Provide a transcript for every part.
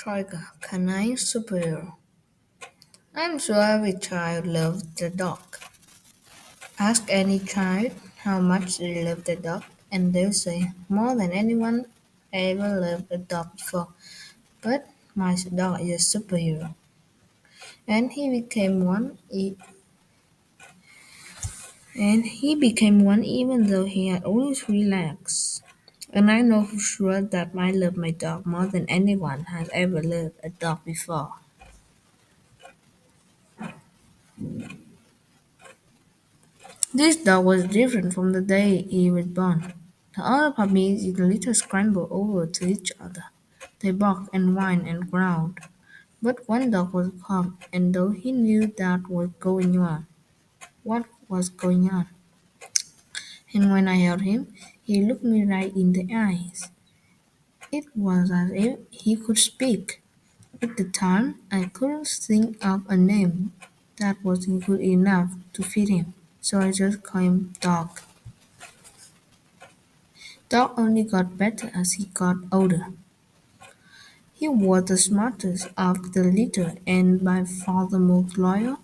Troika, Canine superhero. I'm sure every child loves the dog. Ask any child how much they love the dog, and they'll say more than anyone ever loved a dog before. But my dog is a superhero, and he became one even though he had only 3 legs. And I know for sure that I love my dog more than anyone has ever loved a dog before. This dog was different from the day he was born. The other puppies did a little scramble over to each other. They barked and whined and growled. But one dog was calm, and though he knew what was going on, and when I held him, he looked me right in the eyes. It was as if he could speak. At the time, I couldn't think of a name that was good enough to fit him, so I just called him Dog. Dog only got better as he got older. He was the smartest of the litter and by far the most loyal.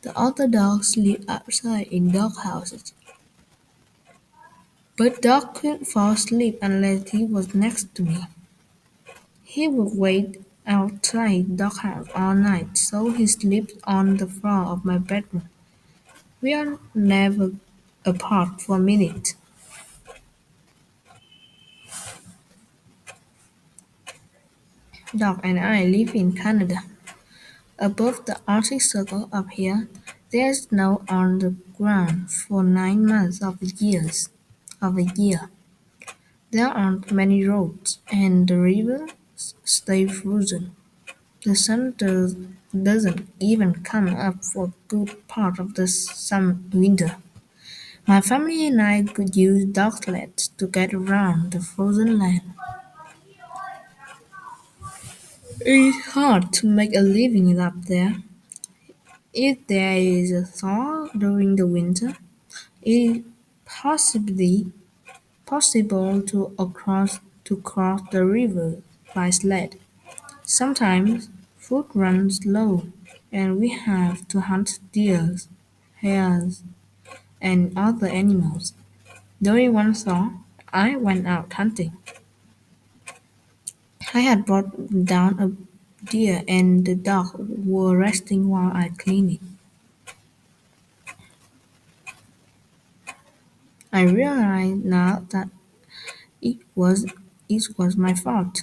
The other dogs lived outside in doghouses, but Dog couldn't fall asleep unless he was next to me. He would wait outside doghouse all night, so he slept on the floor of my bedroom. We are never apart for a minute. Dog and I live in Canada. Above the Arctic Circle up here, there's snow on the ground for 9 months of a year. There aren't many roads, and the rivers stay frozen. The doesn't even come up for a good part of the winter. My family and I could use dog sleds to get around the frozen land. It's hard to make a living up there. If there is a thaw during the winter, it is possibly possible to cross the river by sled. Sometimes food runs low, and we have to hunt deer, hares, and other animals. During one thaw, I went out hunting. I had brought down a deer, and the dog were resting while I cleaned it. I realize now that it was my fault.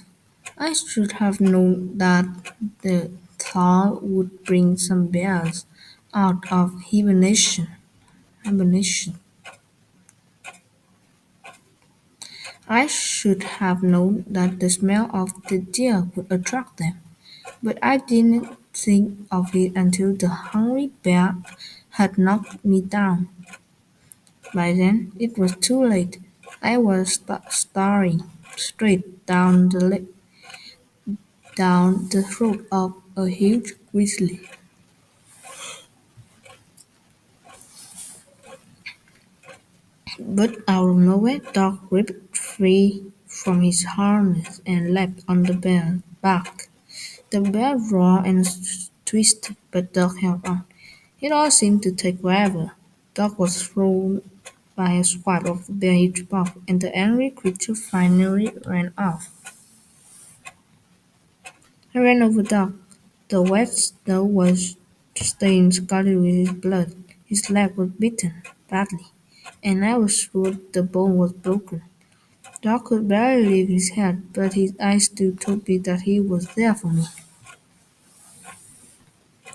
I should have known that the thaw would bring some bears out of hibernation. I should have known that the smell of the deer would attract them, but I didn't think of it until the hungry bear had knocked me down. By then, it was too late. I was staring straight down the throat of a huge grizzly. But out of nowhere, Dog ripped free from his harness and leapt on the bear's back. The bear roared and twisted, but Dog held on. It all seemed to take forever. Dog was thrown by a swipe of the bear he tripped off, and the angry creature finally ran off. I ran over Dog. The wet snow was stained scarlet with his blood. His leg was bitten badly, and I was sure the bone was broken. Dog could barely lift his head, but his eyes still told me that he was there for me.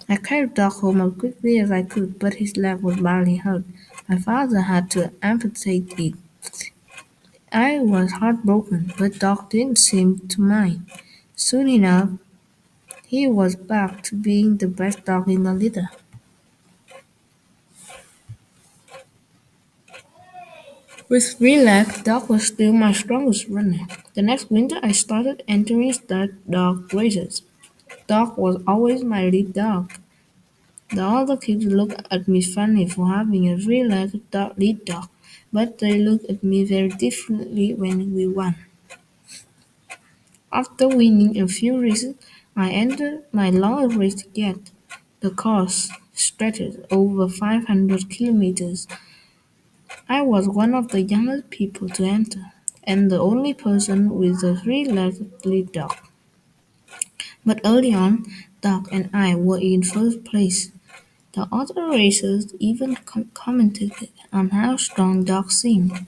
I carried Dog home as quickly as I could, but his leg was badly hurt. My father had to amputate it. I was heartbroken, but Dog didn't seem to mind. Soon enough, he was back to being the best dog in the litter. With 3 legs, Dog was still my strongest runner. The next winter, I started entering stud dog races. Dog was always my lead dog. The other kids looked at me funny for having a 3-legged lead dog, but they looked at me very differently when we won. After winning a few races, I entered my longest race yet. The course stretched over 500 kilometers. I was one of the youngest people to enter, and the only person with a three-legged lead dog. But early on, Doc and I were in first place. The other racers even commented on how strong Doc seemed.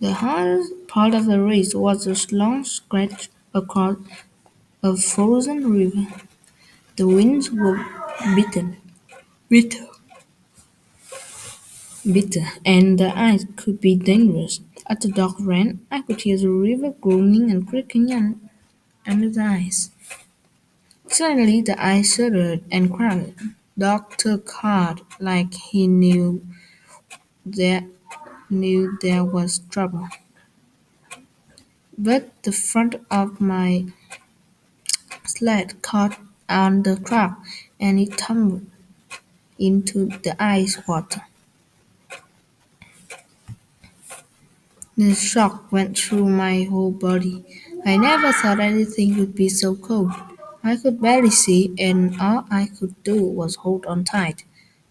The hardest part of the race was a long stretch across a frozen river. The winds were bitter, bitter, bitter, and the ice could be dangerous. As the dog ran, I could hear the river groaning and creaking under the ice. Suddenly, the ice shuddered and cracked. Dog took heart, like he there knew there was trouble. But the front of my sled caught on the crack, and it tumbled into the ice water. The shock went through my whole body. I never thought anything could be so cold. I could barely see, and all I could do was hold on tight.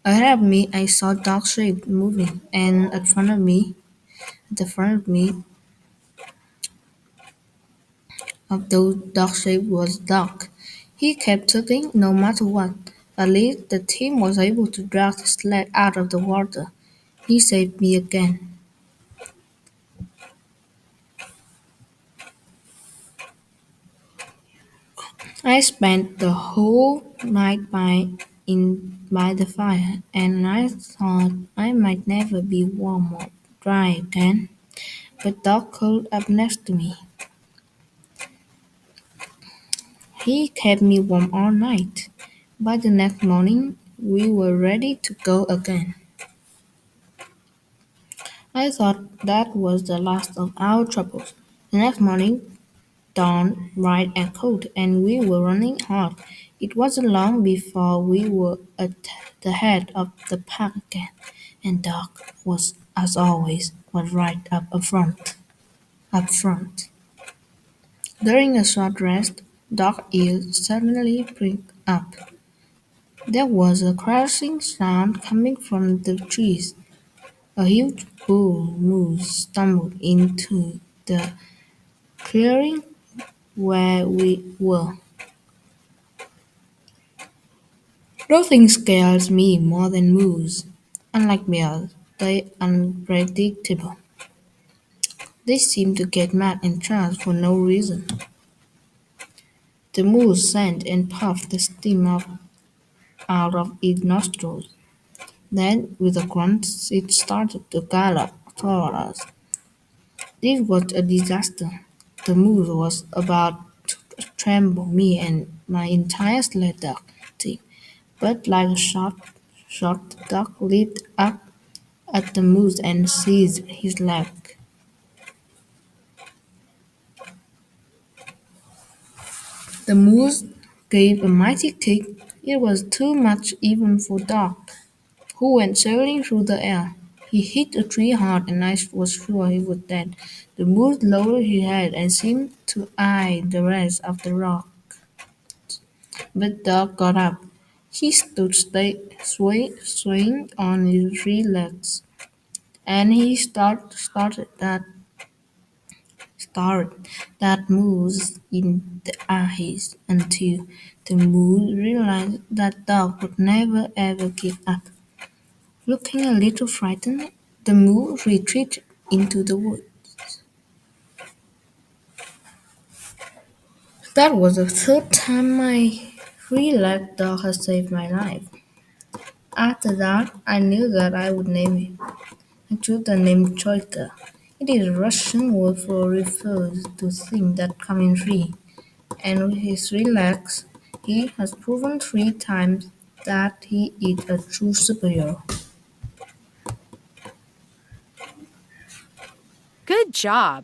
Ahead of me, I saw dark shapes moving, and at the front of me, of those dark shapes was Doc. He kept tugging no matter what. At least the team was able to drag the sled out of the water. He saved me again. I spent the whole night by the fire, and I thought I might never be warm or dry again. But Doc curled up next to me. He kept me warm all night. By the next morning, we were ready to go again. I thought that was the last of our troubles. The next morning dawned bright and cold, and we were running hard. It wasn't long before we were at the head of the pack again, and Doc was, as always, was right up front. Up front. During a short rest, Doc's ears suddenly pricked up. There was a crashing sound coming from the trees. A huge bull moose stumbled into the clearing where we were. Nothing scares me more than moose. Unlike bears, they are unpredictable. They seem to get mad and charge for no reason. The moose sent and puffed the steam out of its nostrils. Then, with a grunt, it started to gallop toward us. This was a disaster. The moose was about to trample me and my entire sled dog team, but like a shot, the dog leaped up at the moose and seized his leg. The moose gave a mighty kick. It was too much even for Dog, who went sailing through the air. He hit a tree hard, and I was sure he was dead. The moose lowered his head and seemed to eye the rest of the rock. But Dog got up. He stood swaying on his three legs, and he stared that moose in the eyes until the moose realized that Dog would never ever give up. Looking a little frightened, the moose retreated into the woods. That was the third time my three-legged dog had saved my life. After that, I knew that I would name him. I chose the name Troika. It is a Russian word for refers to things that come in three. And with his three legs, he has proven 3 times that he is a true superhero. Good job!